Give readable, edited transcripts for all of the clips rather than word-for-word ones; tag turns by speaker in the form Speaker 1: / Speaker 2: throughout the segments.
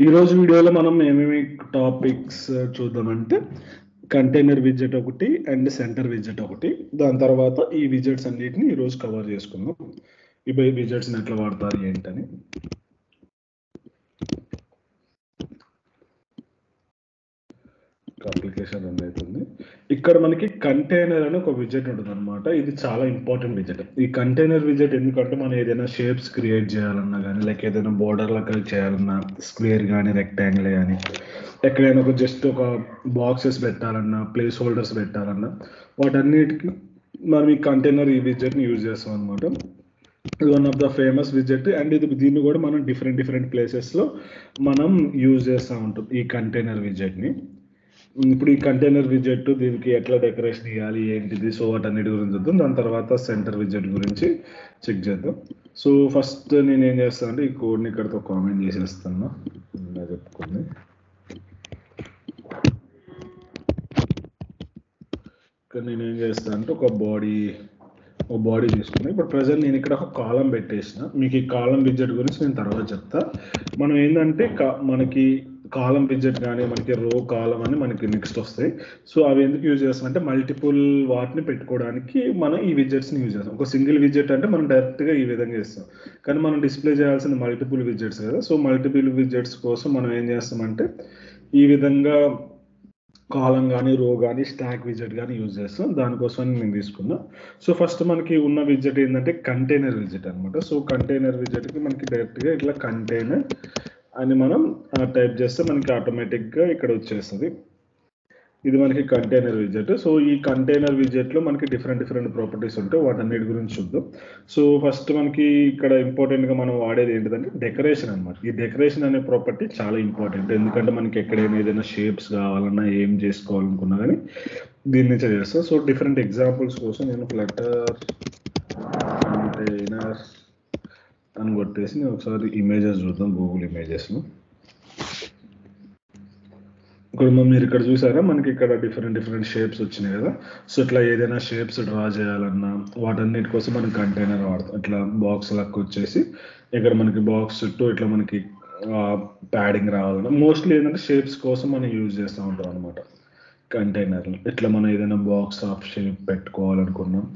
Speaker 1: ఈరోజు వీడియోలో మనం ఏమేమి టాపిక్స్ చూద్దామంటే కంటైనర్ విడ్జెట్ ఒకటి అండ్ సెంటర్ విడ్జెట్ ఒకటి, దాని తర్వాత ఈ విడ్జెట్స్ అన్నిటిని ఈరోజు కవర్ చేసుకుందాం. ఇప్పుడు ఈ విడ్జెట్స్ని ఎట్లా వాడతారు ఏంటని. అప్లికేషన్ రన్ అవుతుంది. ఇక్కడ మనకి కంటైనర్ అని ఒక విడ్జెట్ ఉంటుంది అనమాట. ఇది చాలా ఇంపార్టెంట్ విడ్జెట్. ఈ కంటైనర్ విడ్జెట్ ఎందుకంటే మనం ఏదైనా షేప్స్ క్రియేట్ చేయాలన్నా కానీ, లైక్ ఏదైనా బోర్డర్ లాగా చేయాలన్నా, స్క్వేర్ కానీ రెక్టాంగిల్ కానీ, ఎక్కడైనా ఒక జస్ట్ ఒక బాక్సెస్ పెట్టాలన్నా, ప్లేస్ హోల్డర్స్ పెట్టాలన్నా, వాటన్నిటికీ మనం ఈ కంటైనర్ ఈ విడ్జెట్ని యూజ్ చేస్తాం అనమాట. ఇది one of the famous widget and దీన్ని కూడా మనం డిఫరెంట్ ప్లేసెస్లో మనం యూజ్ చేస్తూ ఉంటాం ఈ కంటైనర్ విడ్జెట్ని. ఇప్పుడు ఈ కంటైనర్ విడ్జెట్ దీనికి ఎట్లా డెకరేషన్ ఇవ్వాలి ఏంటిది, సో వాటన్నిటి గురించి చూద్దాం. దాని తర్వాత సెంటర్ విడ్జెట్ గురించి చెక్ చేద్దాం. సో ఫస్ట్ నేను ఏం చేస్తాను అంటే ఈ కోడ్ని ఇక్కడతో కామెంట్ చేసేస్తాను. చెప్పుకుంది ఇక్కడ నేను ఏం చేస్తాను అంటే ఒక బాడీ తీసుకున్నాను. ఇప్పుడు ప్రజెంట్ నేను ఇక్కడ ఒక కాలం పెట్టేసిన. మీకు ఈ కాలం విడ్జెట్ గురించి నేను తర్వాత చెప్తా. మనం ఏంటంటే మనకి కాలం విడ్జెట్ కానీ మనకి రో కాలం అని మనకి నెక్స్ట్ వస్తాయి. సో అవి ఎందుకు యూజ్ చేస్తాం అంటే మల్టిపుల్ వాటిని పెట్టుకోవడానికి మనం ఈ విడ్జెట్స్ని యూజ్ చేస్తాం. ఒక సింగిల్ విడ్జెట్ అంటే మనం డైరెక్ట్గా ఈ విధంగా చేస్తాం, కానీ మనం డిస్ప్లే చేయాల్సిన మల్టిపుల్ విడ్జెట్స్ కదా. సో మల్టిపుల్ విడ్జెట్స్ కోసం మనం ఏం చేస్తామంటే ఈ విధంగా కాలం కానీ రో కానీ స్టాక్ విడ్జెట్ కానీ యూజ్ చేస్తాం. దానికోసం నేను తీసుకున్నా. సో ఫస్ట్ మనకి ఉన్న విడ్జెట్ ఏంటంటే కంటైనర్ విడ్జెట్ అనమాట. సో కంటైనర్ విడ్జెట్కి మనకి డైరెక్ట్గా ఇట్లా కంటైనర్ అని మనం టైప్ చేస్తే మనకి ఆటోమేటిక్గా ఇక్కడ వచ్చేస్తుంది. ఇది మనకి కంటైనర్ విడ్జెట్. సో ఈ కంటైనర్ విడ్జెట్లో మనకి డిఫరెంట్ ప్రాపర్టీస్ ఉంటాయి, వాటన్నిటి గురించి చూద్దాం. సో ఫస్ట్ మనకి ఇక్కడ ఇంపార్టెంట్గా మనం వాడేది ఏంటిదంటే డెకరేషన్ అనమాట. ఈ డెకరేషన్ అనే ప్రాపర్టీ చాలా ఇంపార్టెంట్, ఎందుకంటే మనకి ఎక్కడైనా ఏదైనా షేప్స్ కావాలన్నా ఏం చేసుకోవాలనుకున్నా కానీ దీని నుంచే చేస్తాం. సో డిఫరెంట్ ఎగ్జాంపుల్స్ కోసం నేను ఫ్లటర్ కంటైనర్ అని కొట్టేసి నేను ఒకసారి ఇమేజెస్ చూద్దాం గూగుల్ ఇమేజెస్లో. ఇప్పుడు మీరు ఇక్కడ చూసారా మనకి ఇక్కడ డిఫరెంట్ షేప్స్ వచ్చినాయి కదా. సో ఇట్లా ఏదైనా షేప్స్ డ్రా చేయాలన్నా వాటన్నిటి కోసం మనం కంటైనర్ వాడతాం. ఇట్లా బాక్స్ లెక్క వచ్చేసి ఇక్కడ మనకి బాక్స్ చుట్టూ ఇట్లా మనకి ప్యాడింగ్ రావాలన్నా మోస్ట్లీ ఏంటంటే షేప్స్ కోసం మనం యూజ్ చేస్తూ ఉంటాం అనమాట కంటైనర్లు. ఇట్లా మనం ఏదైనా బాక్స్ ఆఫ్ షేప్ పెట్టుకోవాలనుకున్నాం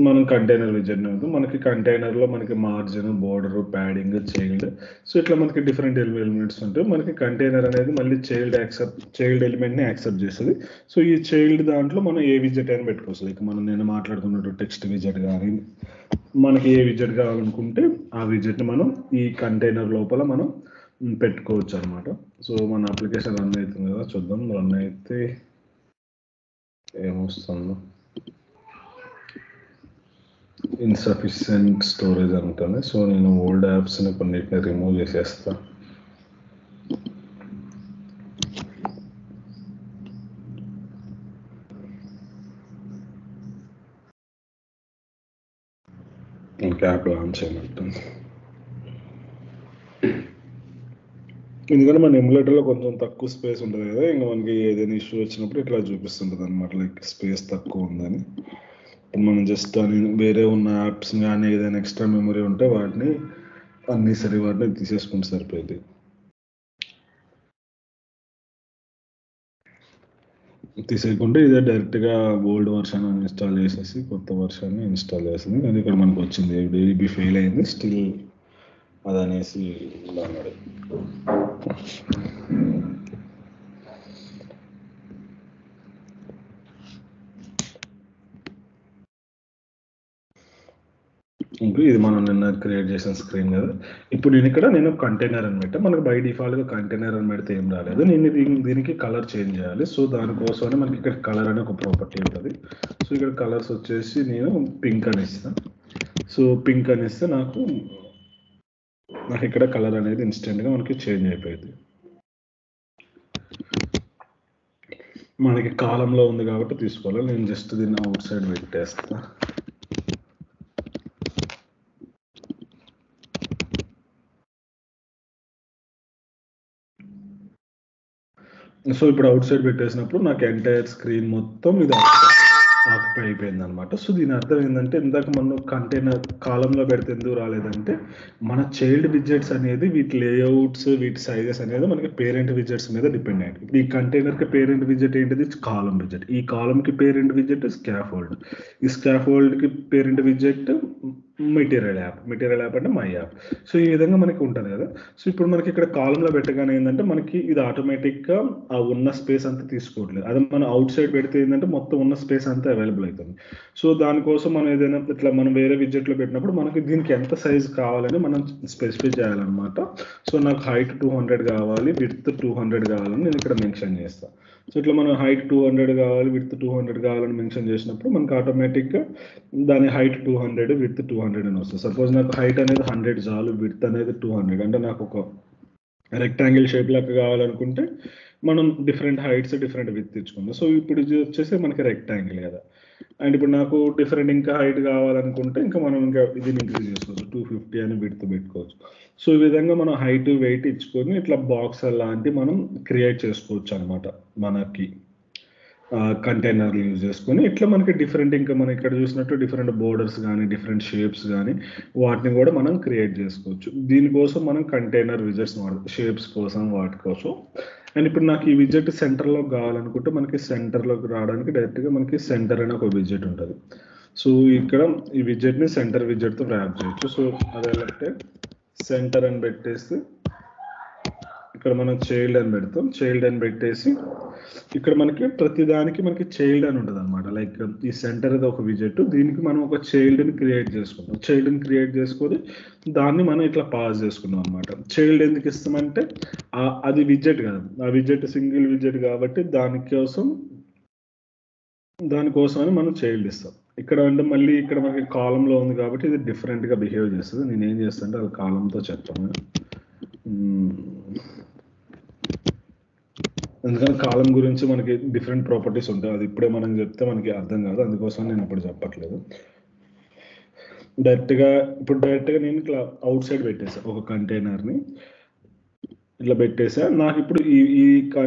Speaker 1: మనం కంటైనర్ విడ్జెట్ మనకి కంటైనర్లో మనకి margin, border, padding, child, so ఇట్లా మనకి డిఫరెంట్ ఎలిమెంట్స్ ఉంటాయి. మనకి కంటైనర్ అనేది మళ్ళీ చైల్డ్ ఎలిమెంట్ని యాక్సెప్ట్ చేస్తుంది. సో ఈ చైల్డ్ దాంట్లో మనం ఏ విడ్జెట్ అయినా పెట్టుకోవచ్చు. లైక్ నేను మాట్లాడుతున్నట్టు టెక్స్ట్ విడ్జెట్ కానీ మనకి ఏ విడ్జెట్ కావాలనుకుంటే ఆ విడ్జెట్ని మనం ఈ కంటైనర్ లోపల మనం పెట్టుకోవచ్చు అనమాట. సో మన అప్లికేషన్ రన్ అవుతుంది కదా, చూద్దాం. రన్ అయితే ఏమొస్తుందో. ఇన్సఫిషియెంట్ స్టోరేజ్ అంటుంది. సో నేను ఓల్డ్ యాప్స్ని కొన్నిటిని రిమూవ్ చేసేస్తా. ఇంకా యాప్ లాంచ్ చేయమంటుంది, ఎందుకంటే మన ఎమ్యులేటర్లో కొంచెం తక్కువ స్పేస్ ఉంటుంది కదా. ఇంకా మనకి ఏదైనా ఇష్యూ వచ్చినప్పుడు ఇట్లా చూపిస్తుంటుంది అనమాట, లైక్ స్పేస్ తక్కువ ఉందని. మనం జస్ట్ అని వేరే ఉన్న యాప్స్ కానీ ఏదైనా ఎక్స్ట్రా మెమరీ ఉంటే వాటిని వాటిని తీసేసుకుంటే సరిపోయింది. తీసేయకుండా ఇదే డైరెక్ట్గా ఓల్డ్ వర్షన్ ఇన్స్టాల్ చేసేసి కొత్త వర్షన్ని ఇన్స్టాల్ చేస్తుంది. కానీ ఇక్కడ మనకు వచ్చింది డీబీ ఫెయిల్ అయింది, స్టిల్ అది అనేసి అన్నాడు. ఇంకా ఇది మనం నిన్న క్రియేట్ చేసిన స్క్రీన్ కదా. ఇప్పుడు నేను కంటైనర్ అని పెట్టా. మనకు బై డిఫాల్ట్గా కంటైనర్ అని పెడితే ఏం రాలేదు. నేను దీనికి కలర్ చేంజ్ చేయాలి. సో దానికోసమని మనకి ఇక్కడ కలర్ అనే ఒక ప్రాపర్టీ ఉంటుంది. సో ఇక్కడ కలర్స్ వచ్చేసి నేను పింక్ అని ఇస్తాను. సో పింక్ అని ఇస్తే నాకు ఇక్కడ కలర్ అనేది ఇన్స్టెంట్గా మనకి చేంజ్ అయిపోయింది. మనకి కాలంలో ఉంది కాబట్టి తీసుకోవాలి. నేను జస్ట్ దీన్ని అవుట్ సైడ్ పెట్టేస్తా. సో ఇప్పుడు అవుట్ సైడ్ పెట్టేసినప్పుడు నాకు ఎంటైర్ స్క్రీన్ మొత్తం ఇది ఆక్యుపై అయిపోయింది అనమాట. సో దీని అర్థం ఏంటంటే ఇందాక మనం కంటైనర్ కాలంలో పెడితే ఎందుకు రాలేదంటే మన చైల్డ్ విడ్జెట్స్ అనేది వీటి లేఅవుట్స్ వీటి సైజెస్ అనేది మనకి పేరెంట్ విడ్జెట్స్ మీద డిపెండ్ అయ్యింది. ఇప్పుడు ఈ కంటైనర్కి పేరెంట్ విడ్జెట్ ఏంటిది? కాలం విడ్జెట్. ఈ కాలంకి పేరెంట్ విడ్జెట్ స్కాఫోల్డ్. ఈ స్కాఫోల్డ్కి పేరెంట్ విడ్జెట్ మెటీరియల్ యాప్ అంటే మై యాప్. సో ఈ విధంగా మనకి ఉంటుంది కదా. సో ఇప్పుడు మనకి ఇక్కడ కాలంలో పెట్టగానే ఏంటంటే మనకి ఇది ఆటోమేటిక్గా ఆ ఉన్న స్పేస్ అంతా తీసుకోవట్లేదు. అదే మనం అవుట్ సైడ్ పెడితే ఏంటంటే మొత్తం ఉన్న స్పేస్ అంతా అవైలబుల్ అవుతుంది. సో దానికోసం మనం ఏదైనా ఇట్లా మనం వేరే విడ్జెట్లో పెట్టినప్పుడు మనకి దీనికి ఎంత సైజ్ కావాలని మనం స్పెసిఫై చేయాలన్నమాట. సో నాకు హైట్ 200 కావాలి, విడ్త్ 200 కావాలని నేను ఇక్కడ మెన్షన్ చేస్తాను. సో ఇట్లా మనం హైట్ 200 కావాలి, విడ్త్ 200 కావాలని మెన్షన్ చేసినప్పుడు మనకు ఆటోమేటిక్గా దాని హైట్ 200, విడ్త్ 200 అని వస్తుంది. సపోజ్ నాకు హైట్ అనేది 100 చాలు, విడ్త్ అనేది 200, అంటే నాకు ఒక రెక్టాంగిల్ షేప్ లాగా కావాలనుకుంటే మనం డిఫరెంట్ హైట్స్ డిఫరెంట్ విడ్త్ ఇచ్చుకుందాం. సో ఇప్పుడు ఇది వచ్చేసి మనకి రెక్టాంగిల్ కదా. అండ్ ఇప్పుడు నాకు డిఫరెంట్ ఇంకా హైట్ కావాలనుకుంటే ఇంకా మనం ఇంకా ఇది ఇంక్రీజ్ చేసుకోవచ్చు, 250 అని విడ్త్ పెట్టుకోవచ్చు. సో ఈ విధంగా మనం హైట్ వెయిట్ ఇచ్చుకొని ఇట్లా బాక్స్ లాంటి మనం క్రియేట్ చేసుకోవచ్చు అనమాట మనకి కంటైనర్లు యూజ్ చేసుకొని. ఇట్లా మనకి డిఫరెంట్ ఇంకా మనం ఇక్కడ చూసినట్టు డిఫరెంట్ బోర్డర్స్ కానీ డిఫరెంట్ షేప్స్ కానీ వాటిని కూడా మనం క్రియేట్ చేసుకోవచ్చు. దీనికోసం మనం కంటైనర్ విజెట్స్ వాడతాం, షేప్స్ కోసం వాటి కోసం. అండ్ ఇప్పుడు నాకు ఈ విజెట్ సెంటర్లో కావాలనుకుంటే మనకి సెంటర్లోకి రావడానికి డైరెక్ట్గా మనకి సెంటర్ అనే ఒక విజెట్ ఉంటుంది. సో ఇక్కడ ఈ విజెట్ని సెంటర్ విజెట్తో ర్యాప్ చేయొచ్చు. సో అదేంటే సెంటర్ అని పెట్టేసి ఇక్కడ మనం చైల్డ్ అని పెడతాం. చైల్డ్ అని పెట్టేసి ఇక్కడ మనకి ప్రతిదానికి మనకి చైల్డ్ అని ఉంటుంది అనమాట. లైక్ ఈ సెంటర్ అది ఒక విజెట్, దీనికి మనం ఒక చైల్డ్ని క్రియేట్ చేసుకుంటాం. చైల్డ్ని క్రియేట్ చేసుకొని దాన్ని మనం ఇట్లా పాస్ చేసుకున్నాం అనమాట. చైల్డ్ ఎందుకు ఇస్తామంటే అది విజెట్ కాదు, ఆ విజెట్ సింగిల్ విజెట్ కాబట్టి దానికోసం అని మనం చైల్డ్ ఇస్తాం. ఇక్కడ అంటే మళ్ళీ ఇక్కడ మనకి కాలంలో ఉంది కాబట్టి ఇది డిఫరెంట్గా బిహేవ్ చేస్తుంది. నేను ఏం చేస్తాను అంటే అది కాలంతో చెప్తాను, ఎందుకంటే కాలం గురించి మనకి డిఫరెంట్ ప్రాపర్టీస్ ఉంటాయి. అది ఇప్పుడే మనం చెప్తే మనకి అర్థం కాదు, అందుకోసం నేను ఇప్పుడు చెప్పట్లేదు. డైరెక్ట్గా నేను ఇట్లా అవుట్ సైడ్ పెట్టేసాను ఒక కంటైనర్ని, ఇట్లా పెట్టేసా. నాకు ఇప్పుడు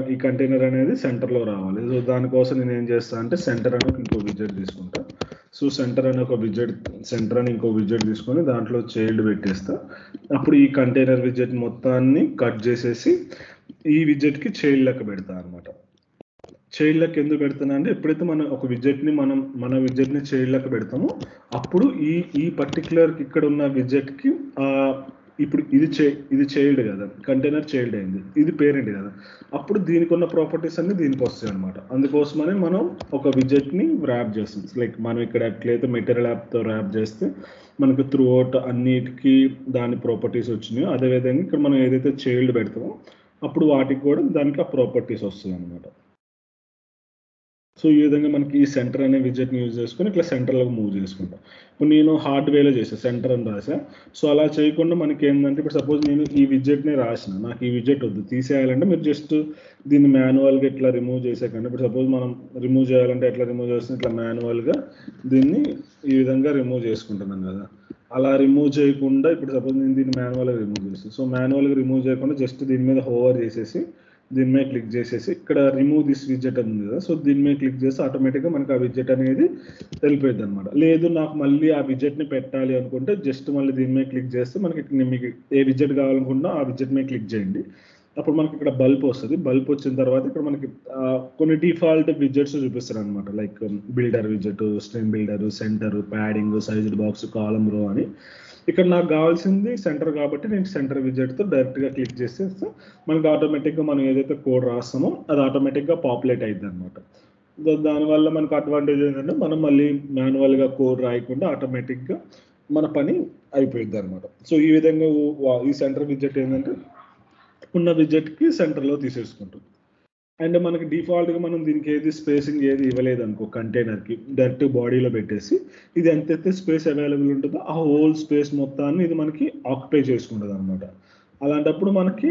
Speaker 1: ఈ కంటైనర్ అనేది సెంటర్లో రావాలి. సో దానికోసం నేను ఏం చేస్తాను అంటే సెంటర్ అని ఇంకో విజెట్ తీసుకుంటా. సో సెంటర్ అని ఇంకో విజెట్ తీసుకొని దాంట్లో చైల్డ్ పెట్టేస్తా. అప్పుడు ఈ కంటైనర్ విజెట్ మొత్తాన్ని కట్ చేసేసి ఈ విజెట్కి చైల్డ్ లెక్క పెడతా అనమాట. చైల్డ్ లెక్క ఎందుకు పెడతాను అంటే ఎప్పుడైతే మనం ఒక విజెట్ని మన విజెట్ని చైల్డ్ లెక్క పెడతామో అప్పుడు ఈ పర్టికులర్ ఇక్కడ ఉన్న విజెట్కి ఇప్పుడు ఇది చైల్డ్ కదా, కంటైనర్ చైల్డ్ అయింది, ఇది పేరెంట్ కదా, అప్పుడు దీనికి ఉన్న ప్రాపర్టీస్ అన్ని దీనికి వస్తాయి అనమాట. అందుకోసమనే మనం ఒక విజెట్ని ర్యాప్ చేస్తాం. లైక్ మనం ఇక్కడ ఎట్లయితే మెటీరియల్ యాప్తో ర్యాప్ చేస్తే మనకు త్రూ అవుట్ అన్నిటికీ దాని ప్రాపర్టీస్ వచ్చినాయో అదేవిధంగా ఇక్కడ మనం ఏదైతే చైల్డ్ పెడతామో అప్పుడు వాటికి కూడా దానికి ఆ ప్రాపర్టీస్ వస్తాయి అనమాట. సో ఈ విధంగా మనకి ఈ సెంటర్ అనే విజెట్ని యూజ్ చేసుకొని ఇట్లా సెంటర్లోకి మూవ్ చేసుకుంటాం. ఇప్పుడు నేను హార్డ్వేర్లో చేసాను, సెంటర్ అని రాసా. సో అలా చేయకుండా మనకి ఏంటంటే ఇప్పుడు సపోజ్ నేను ఈ విజెట్ని రాసిన, నాకు ఈ విజెట్ వద్దు, తీసేయాలంటే మీరు జస్ట్ దీన్ని మాన్యువల్గా ఇట్లా రిమూవ్ చేసేకండి. ఇప్పుడు సపోజ్ మనం రిమూవ్ చేయాలంటే ఎట్లా రిమూవ్ చేస్తాం, ఇట్లా మాన్యువల్గా దీన్ని ఈ విధంగా రిమూవ్ చేసుకుంటున్నాం కదా. అలా రిమూవ్ చేయకుండా ఇప్పుడు సపోజ్ నేను దీన్ని మాన్యువల్గా రిమూవ్ చేస్తాను. సో మాన్యువల్గా రిమూవ్ చేయకుండా జస్ట్ దీని మీద హోవర్ చేసేసి దీని మీద క్లిక్ చేసేసి ఇక్కడ రిమూవ్ దిస్ విజెట్ అని ఉంది కదా, సో దీని మీద క్లిక్ చేస్తే ఆటోమేటిక్గా మనకి ఆ విజెట్ అనేది వెళ్ళిపోయింది అనమాట. లేదు నాకు మళ్ళీ ఆ విజెట్ని పెట్టాలి అనుకుంటే జస్ట్ మళ్ళీ దీని మీద క్లిక్ చేస్తే మనకి మీకు ఏ విజెట్ కావాలనుకున్నా ఆ విజెట్ మీద క్లిక్ చేయండి. అప్పుడు మనకి ఇక్కడ బల్బ్ వస్తుంది. బల్బ్ వచ్చిన తర్వాత ఇక్కడ మనకి కొన్ని డిఫాల్ట్ విజెట్స్ చూపిస్తారు అనమాట. లైక్ బిల్డర్ విజెట్, stream builder, center, padding, sized box, column row అని. ఇక్కడ నాకు కావాల్సింది సెంటర్ కాబట్టి నేను సెంటర్ విజెట్తో డైరెక్ట్గా క్లిక్ చేసేస్తే మనకి ఆటోమేటిక్గా మనం ఏదైతే కోడ్ రాస్తామో అది ఆటోమేటిక్గా పాపులేట్ అవుతుంది అనమాట. దానివల్ల మనకు అడ్వాంటేజ్ ఏంటంటే మనం మళ్ళీ మాన్యువల్గా కోడ్ రాయకుండా ఆటోమేటిక్గా మన పని అయిపోయింది అనమాట. సో ఈ విధంగా ఈ సెంటర్ విజెట్ ఏంటంటే ఉన్న విజెట్కి సెంటర్లో తీసేసుకుంటాం. అండ్ మనకి డిఫాల్ట్గా మనం దీనికి ఏది స్పేసింగ్ ఏది ఇవ్వలేదు అనుకో, కంటైనర్కి డైరెక్ట్ బాడీలో పెట్టేసి ఇది ఎంతైతే స్పేస్ అవైలబుల్ ఉంటుందో ఆ హోల్ స్పేస్ మొత్తాన్ని ఇది మనకి ఆక్యుపై చేసుకుంటుంది అనమాట. అలాంటప్పుడు మనకి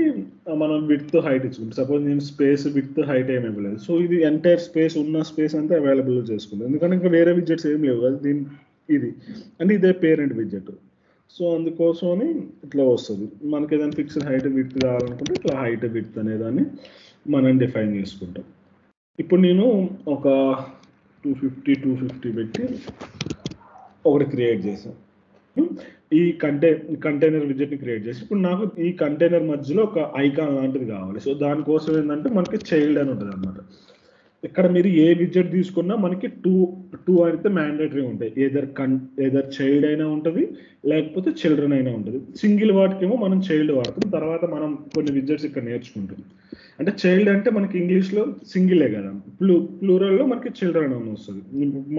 Speaker 1: మనం విడ్త్ హైట్ ఇచ్చుకుంటాం. సపోజ్ నేను స్పేస్ విడ్త్ హైట్ ఏమి ఇవ్వలేదు, సో ఇది ఎంటైర్ స్పేస్ ఉన్న స్పేస్ అంతా అవైలబుల్ చేసుకుంటాం. ఎందుకంటే ఇంకా వేరే విడ్జెట్స్ ఏం లేవు కదా ఇది అంటే ఇదే పేరెంట్ విడ్జెట్. సో అందుకోసమని ఇట్లా వస్తుంది. మనకి ఏదైనా ఫిక్స్డ్ హైట్ విడ్త్ కావాలనుకుంటే ఇట్లా హైట్ విడ్త్ అనేదాన్ని మనం డిఫైన్ చేసుకుంటాం. ఇప్పుడు నేను ఒక 250 పెట్టి ఒకటి క్రియేట్ చేసాం. ఈ కంటైనర్ విజెట్ని క్రియేట్ చేసి ఇప్పుడు నాకు ఈ కంటైనర్ మధ్యలో ఒక ఐకాన్ లాంటిది కావాలి. సో దానికోసం ఏంటంటే మనకి చైల్డ్ అని ఉంటుంది అనమాట. ఇక్కడ మీరు ఏ విజెట్ తీసుకున్నా మనకి టూ అయితే మ్యాండేటరీ ఉంటాయి. ఏదర్ చైల్డ్ అయినా ఉంటుంది, లేకపోతే చిల్డ్రన్ అయినా ఉంటుంది. సింగిల్ వాటికేమో మనం చైల్డ్ వాడతాం. తర్వాత మనం కొన్ని విజెట్స్ ఇక్కడ నేర్చుకుంటాం. అంటే చైల్డ్ అంటే మనకి ఇంగ్లీష్లో సింగిలే కదా, ప్లూరల్లో మనకి చిల్డ్రన్ అని వస్తుంది.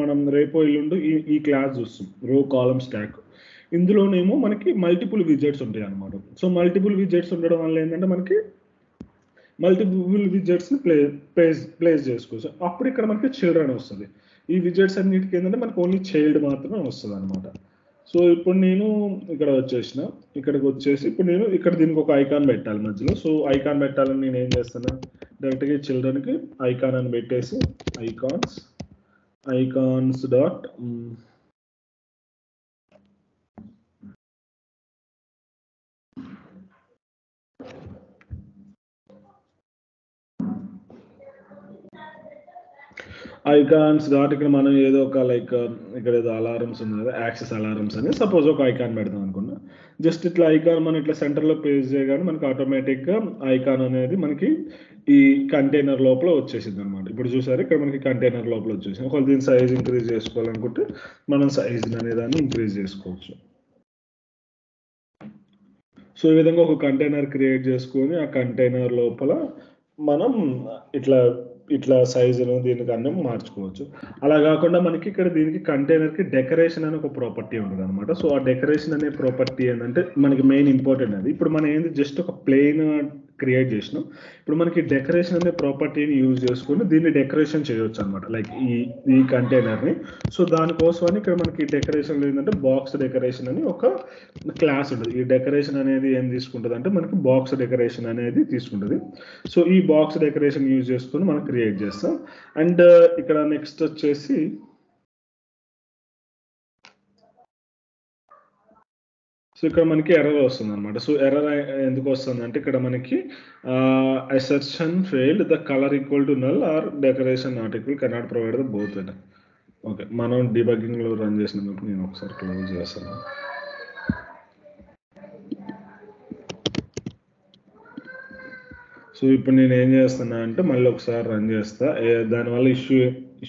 Speaker 1: మనం రేపో ఎల్లుండి ఈ క్లాస్ చూస్తాం, రో కాలమ్ స్టాక్. ఇందులోనేమో మనకి మల్టిపుల్ విజెట్స్ ఉంటాయి అనమాట. సో మల్టిపుల్ విజెట్స్ ఉండడం వల్ల ఏంటంటే మనకి మల్టిపుల్ విజెట్స్ని ప్లేస్ చేసుకోవచ్చు. అప్పుడు ఇక్కడ మనకి చిల్డ్రన్ వస్తుంది. ఈ విజెట్స్ అన్నిటికీ ఏంటంటే మనకి ఓన్లీ చైల్డ్ మాత్రమే వస్తుంది అనమాట. సో ఇప్పుడు నేను ఇక్కడ వచ్చేసిన, ఇక్కడికి వచ్చేసి ఇప్పుడు నేను ఇక్కడ దీనికి ఒక ఐకాన్ పెట్టాలి మధ్యలో. సో ఐకాన్ పెట్టాలని నేను ఏం చేస్తాను, డైరెక్ట్గా చిల్డ్రన్కి ఐకాన్ అని పెట్టేసి ఐకాన్స్ డాట్ ఐకాన్స్ డాట్ ఇక్కడ మనం ఏదో ఒక లైక్ ఇక్కడ ఏదో అలారమ్స్ ఉంది కదా, యాక్సెస్ అలారమ్స్ అని సపోజ్ ఒక ఐకాన్ పెడదాం అనుకున్నా. జస్ట్ ఇట్లా ఐకాన్ మనం ఇట్లా సెంటర్లో పేజ్ చేయగానే మనకి ఆటోమేటిక్గా ఐకాన్ అనేది మనకి ఈ కంటైనర్ లోపల వచ్చేసింది అనమాట. ఇప్పుడు చూసారు ఇక్కడ మనకి కంటైనర్ లోపల వచ్చేసింది. ఒకవేళ దీని సైజ్ ఇంక్రీజ్ చేసుకోవాలనుకుంటే మనం సైజ్ అనేదాన్ని ఇంక్రీజ్ చేసుకోవచ్చు. సో ఈ విధంగా ఒక కంటైనర్ క్రియేట్ చేసుకొని ఆ కంటైనర్ లోపల మనం ఇట్లా సైజును దీనికి అన్నం మార్చుకోవచ్చు. అలా కాకుండా మనకి ఇక్కడ దీనికి కంటైనర్కి డెకరేషన్ అనే ఒక ప్రాపర్టీ ఉంటుంది అనమాట. సో ఆ డెకరేషన్ అనే ప్రాపర్టీ ఏంటంటే మనకి మెయిన్ ఇంపార్టెంట్ అది. ఇప్పుడు మనం ఏంది జస్ట్ ఒక ప్లెయిన్ క్రియేట్ చేసినాం. ఇప్పుడు మనకి డెకరేషన్ అనే ప్రాపర్టీని యూజ్ చేసుకొని దీన్ని డెకరేషన్ చేయవచ్చు అనమాట, లైక్ ఈ కంటైనర్ని. సో దానికోసమని ఇక్కడ మనకి డెకరేషన్ ఏంటంటే బాక్స్ డెకరేషన్ అని ఒక క్లాస్ ఉంటుంది. ఈ డెకరేషన్ అనేది ఏం తీసుకుంటుంది అంటే మనకి బాక్స్ డెకరేషన్ అనేది తీసుకుంటుంది. సో ఈ బాక్స్ డెకరేషన్ యూజ్ చేసుకొని మనం క్రియేట్ చేస్తాం. అండ్ ఇక్కడ నెక్స్ట్ వచ్చేసి సో ఇక్కడ మనకి ఎర్రర్ వస్తుంది అనమాట. సో ఎర్రర్ ఎందుకు వస్తుంది అంటే ఇక్కడ మనకి assertion failed, the colour equal to null or decoration not equal, cannot provide the both అని. ఓకే, మనం డీబగ్గింగ్లో రన్ చేసినప్పుడు నేను ఒకసారి క్లోజ్ చేస్తాను. సో ఇప్పుడు నేను ఏం చేస్తున్నా అంటే మళ్ళీ ఒకసారి రన్ చేస్తా. దానివల్ల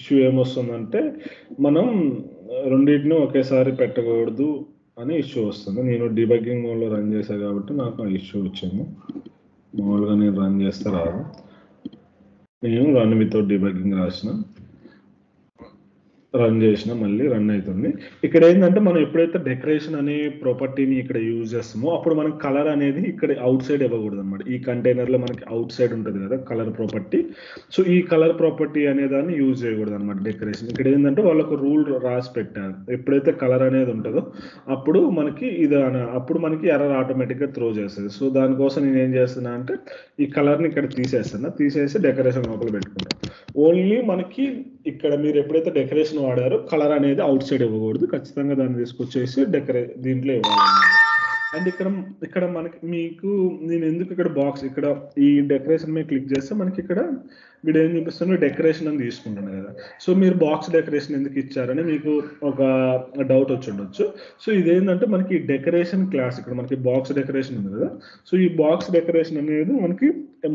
Speaker 1: ఇష్యూ ఏమొస్తుందంటే మనం రెండింటిని ఒకేసారి పెట్టకూడదు అని ఇష్యూ వస్తుంది. నేను డీబగ్గింగ్ మోడ్లో రన్ చేశాను కాబట్టి నాకు ఆ ఇష్యూ వచ్చింది. మామూలుగా నేను రన్ చేస్తే రాదు. నేను రన్ వితౌట్ డీబగ్గింగ్ రన్ చేసిన మళ్ళీ రన్ అవుతుంది. ఇక్కడ ఏంటంటే మనం ఎప్పుడైతే డెకరేషన్ అనే ప్రాపర్టీని ఇక్కడ యూజ్ చేస్తామో అప్పుడు మనకి కలర్ అనేది ఇక్కడ అవుట్ సైడ్ ఇవ్వకూడదు అనమాట. ఈ కంటైనర్లో మనకి అవుట్ సైడ్ ఉంటుంది కదా కలర్ ప్రాపర్టీ. సో ఈ కలర్ ప్రాపర్టీ అనే దాన్ని యూజ్ చేయకూడదు అనమాట డెకరేషన్. ఇక్కడ ఏంటంటే వాళ్ళకు రూల్ రాసి పెట్టారు, ఎప్పుడైతే కలర్ అనేది ఉంటుందో అప్పుడు మనకి అప్పుడు మనకి ఎర్రర్ ఆటోమేటిక్గా త్రో చేస్తుంది. సో దానికోసం నేను ఏం చేస్తున్నా అంటే ఈ కలర్ని ఇక్కడ తీసేసి డెకరేషన్ లోపల పెట్టుకుంటాను. ఓన్లీ మనకి ఇక్కడ మీరు ఎప్పుడైతే డెకరేషన్ వాడారో కలర్ అనేది అవుట్ సైడ్ ఇవ్వకూడదు, ఖచ్చితంగా దాన్ని తీసుకొచ్చేసి దీంట్లో ఇవ్వాలి. అండ్ ఇక్కడ మీకు నేను ఎందుకు ఇక్కడ బాక్స్ ఇక్కడ ఈ డెకరేషన్ మీద క్లిక్ చేస్తే మనకి ఇక్కడ వీడు ఏం చూపిస్తున్నా డెకరేషన్ అని తీసుకుంటాను కదా. సో మీరు బాక్స్ డెకరేషన్ ఎందుకు ఇచ్చారని మీకు ఒక డౌట్ వచ్చి ఉండొచ్చు. సో ఇదేంటంటే మనకి డెకరేషన్ క్లాస్ ఇక్కడ మనకి బాక్స్ డెకరేషన్ ఉంది కదా. సో ఈ బాక్స్ డెకరేషన్ అనేది మనకి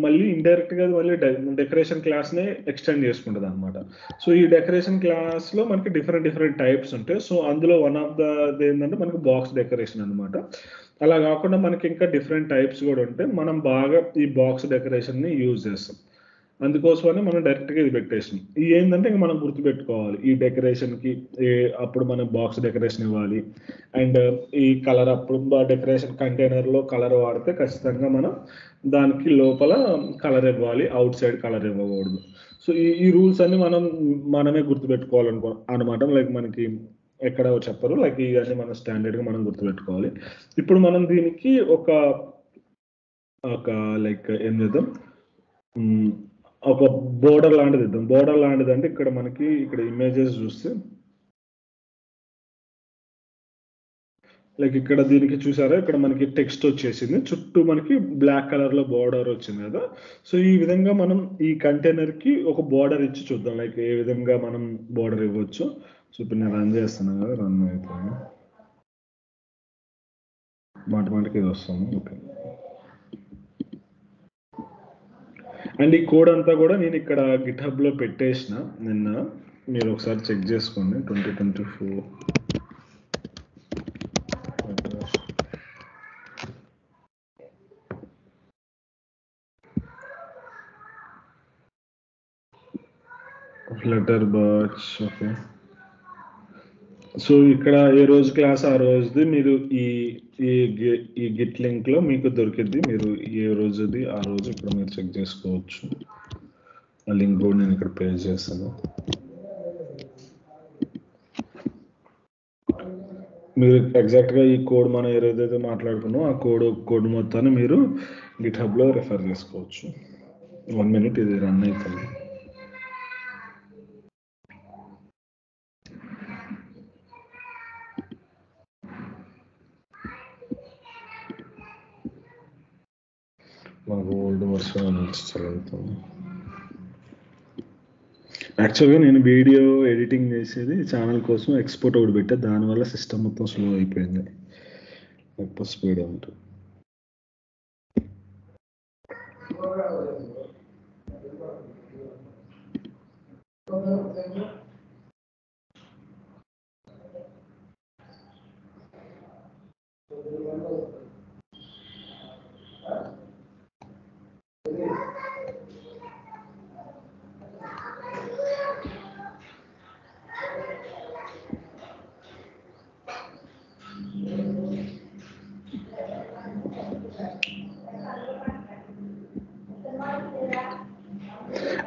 Speaker 1: మళ్ళీ ఇండైరెక్ట్గా మళ్ళీ డెకరేషన్ క్లాస్నే ఎక్స్టెండ్ చేసుకుంటుంది అనమాట. సో ఈ డెకరేషన్ క్లాస్లో మనకి డిఫరెంట్ టైప్స్ ఉంటాయి. సో అందులో వన్ ఆఫ్ ఏంటంటే మనకి బాక్స్ డెకరేషన్ అనమాట. అలా కాకుండా మనకి ఇంకా డిఫరెంట్ టైప్స్ కూడా ఉంటాయి. మనం బాగా ఈ బాక్స్ డెకరేషన్ని యూజ్ చేస్తాం. అందుకోసమని మనం డైరెక్ట్గా ఇది పెట్టేసాం. ఇది ఏంటంటే ఇంకా మనం గుర్తుపెట్టుకోవాలి ఈ డెకరేషన్కి అప్పుడు మనం బాక్స్ డెకరేషన్ ఇవ్వాలి. అండ్ ఈ కలర్ అప్పుడు డెకరేషన్ కంటైనర్లో కలర్ వాడితే ఖచ్చితంగా మనం దానికి లోపల కలర్ ఇవ్వాలి, అవుట్ సైడ్ కలర్ ఇవ్వకూడదు. సో ఈ రూల్స్ అన్ని మనమే గుర్తుపెట్టుకోవాలనుకో అనమాట. లైక్ మనకి ఎక్కడ చెప్పరు, లైక్ ఇవన్నీ మనం స్టాండర్డ్గా మనం గుర్తుపెట్టుకోవాలి. ఇప్పుడు మనం దీనికి ఒక లైక్ ఏం చేద్దాం, ఒక బోర్డర్ లాంటిది ఇద్దాం. బోర్డర్ లాంటిది అంటే ఇక్కడ మనకి ఇక్కడ ఇమేజెస్ చూస్తే లైక్ ఇక్కడ దీనికి చూసారా, ఇక్కడ మనకి టెక్స్ట్ వచ్చేసింది, చుట్టూ మనకి బ్లాక్ కలర్ లో బార్డర్ వచ్చింది కదా. సో ఈ విధంగా మనం ఈ కంటైనర్ కి ఒక బార్డర్ ఇచ్చి చూద్దాం, లైక్ ఏ విధంగా మనం బార్డర్ ఇవ్వచ్చు. సో ఇప్పుడు నేను రన్ చేస్తున్నాను కదా, రన్ అవుతుంది మాటకి ఇది వస్తుంది. ఓకే, అండ్ ఈ కోడ్ అంతా కూడా నేను ఇక్కడ గిట్హబ్ లో పెట్టేసిన నిన్న, మీరు ఒకసారి చెక్ చేసుకోండి. 2024 ఫ్లటర్ బాచ్. ఓకే, సో ఇక్కడ ఏ రోజు క్లాస్ ఆ రోజుది మీరు ఈ ఈ గిట్ లింక్ లో మీకు దొరికిద్ది, మీరు ఏ రోజుది ఆ రోజు ఇక్కడ మీరు చెక్ చేసుకోవచ్చు. ఆ లింక్ కూడా నేను ఇక్కడ పేజ్ చేస్తాను. మీరు ఎగ్జాక్ట్గా ఈ కోడ్ మనం ఏదైతే మాట్లాడుకున్నామో ఆ కోడ్ మొత్తాన్ని మీరు గిట్ హబ్లో రెఫర్ చేసుకోవచ్చు. 1 minute ఇది రన్ అవుతుంది. మాకు ఓల్డ్ వర్షన్ చదువుతుంది. యాక్చువల్గా నేను వీడియో ఎడిటింగ్ చేసేది ఛానల్ కోసం ఎక్స్పోర్ట్ ఒకటి పెట్టా, దానివల్ల సిస్టమ్ మొత్తం స్లో అయిపోయింది, ఎక్కువ స్పీడ్ ఉంటుంది.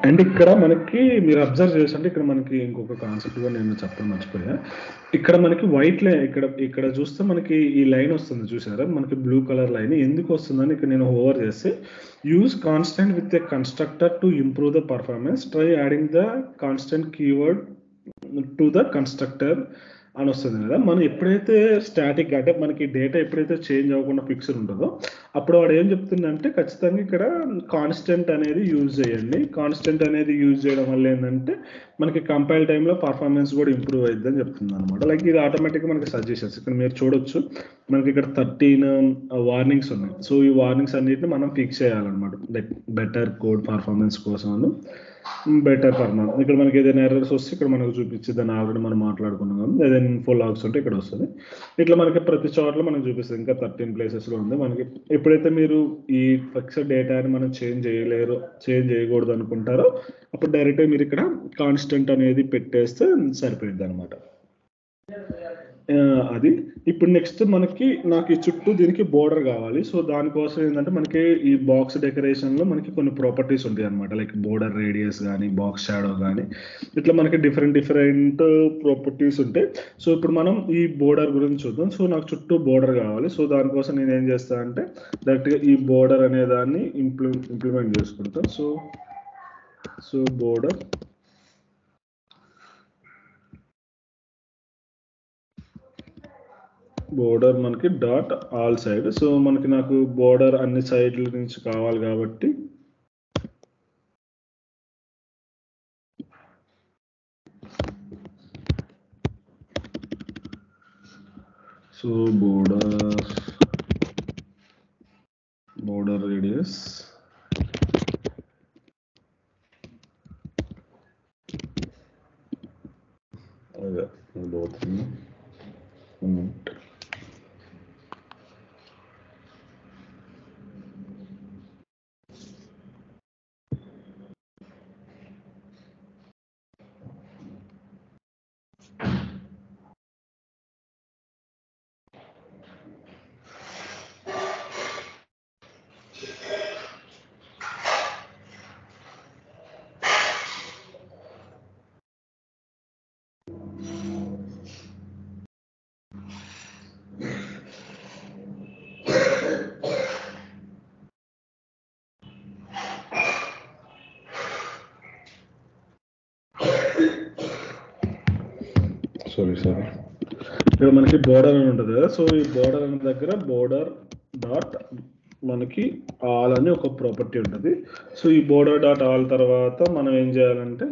Speaker 1: అండ్ ఇక్కడ మనకి మీరు అబ్జర్వ్ చేసంటే ఇక్కడ మనకి ఇంకొక కాన్సెప్ట్ కూడా నేను చెప్పడం మర్చిపోయా. ఇక్కడ మనకి వైట్ లైన్, ఇక్కడ చూస్తే మనకి ఈ లైన్ వస్తుంది చూసారా, మనకి బ్లూ కలర్ లైన్ ఎందుకు వస్తుందని ఇక్కడ నేను ఓవర్ చేస్తే, use constant with a constructor to improve the performance, try adding the constant keyword to the constructor అని వస్తుంది కదా. మనం ఎప్పుడైతే స్టాటిక్ అంటే మనకి డేటా ఎప్పుడైతే చేంజ్ అవ్వకుండా ఫిక్స్డ్ ఉంటుందో అప్పుడు వాడు ఏం చెప్తుందంటే ఖచ్చితంగా ఇక్కడ కాన్స్టెంట్ అనేది యూజ్ చేయండి. కాన్స్టెంట్ అనేది యూజ్ చేయడం వల్ల ఏంటంటే మనకి కంపైల్ టైంలో పర్ఫార్మెన్స్ కూడా ఇంప్రూవ్ అవుతుంది అని చెప్తుంది అనమాట. లైక్ ఇది ఆటోమేటిక్గా మనకి సజెషన్స్ ఇక్కడ మీరు చూడొచ్చు, మనకి ఇక్కడ 13 వార్నింగ్స్ ఉన్నాయి. సో ఈ వార్నింగ్స్ అన్నిటిని మనం ఫిక్స్ చేయాలన్నమాట, లైక్ బెటర్ కోడ్ పర్ఫార్మెన్స్ కోసం బెటర్ పర్ఫార్మెన్స్. ఇక్కడ మనకి ఏదైనా ఎర్రర్స్ వస్తే ఇక్కడ మనకు చూపించి దాన్ని ఆల్రెడీ మనం మాట్లాడుకున్నాం. ఏదైనా ఇన్ఫో లాగ్స్ ఉంటే ఇక్కడ వస్తుంది. ఇట్లా మనకి ప్రతి చోట్ల మనకు చూపిస్తుంది. ఇంకా 13 ప్లేసెస్లో ఉంది మనకి. ఎప్పుడైతే మీరు ఈ ఫిక్స్డ్ డేటాని మనం చేంజ్ చేయకూడదు అనుకుంటారో అప్పుడు డైరెక్ట్గా మీరు ఇక్కడ కాన్స్టెంట్ అనేది పెట్టేస్తే సరిపోయింది అనమాట. అది ఇప్పుడు నెక్స్ట్ నాకు ఈ చుట్టూ దీనికి బోర్డర్ కావాలి. సో దానికోసం ఏంటంటే మనకి ఈ బాక్స్ డెకరేషన్లో మనకి కొన్ని ప్రాపర్టీస్ ఉంటాయి అనమాట, లైక్ బోర్డర్ రేడియస్ కానీ బాక్స్ షాడో కానీ ఇట్లా మనకి డిఫరెంట్ ప్రాపర్టీస్ ఉంటాయి. సో ఇప్పుడు మనం ఈ బోర్డర్ గురించి చూద్దాం. సో నాకు చుట్టూ బోర్డర్ కావాలి. సో దానికోసం నేను ఏం చేస్తాను అంటే డైరెక్ట్గా ఈ బోర్డర్ అనే దాన్ని ఇంప్లిమెంట్ చేసుకుంటాను. సో బోర్డర్ మనకి డాట్ ఆల్ సైడ్. సో నాకు బోర్డర్ అన్ని సైడ్ల నుంచి కావాలి కాబట్టి సో బోర్డర్ రేడియస్ అదే పోతుంది. సారీ ఇక్కడ మనకి బోర్డర్ అని ఉంటుంది కదా, సో ఈ బోర్డర్ అనే దగ్గర బోర్డర్ డాట్ మనకి ఆల్ అని ఒక ప్రాపర్టీ ఉంటుంది. సో ఈ బోర్డర్ డాట్ ఆల్ తర్వాత మనం ఏం చేయాలంటే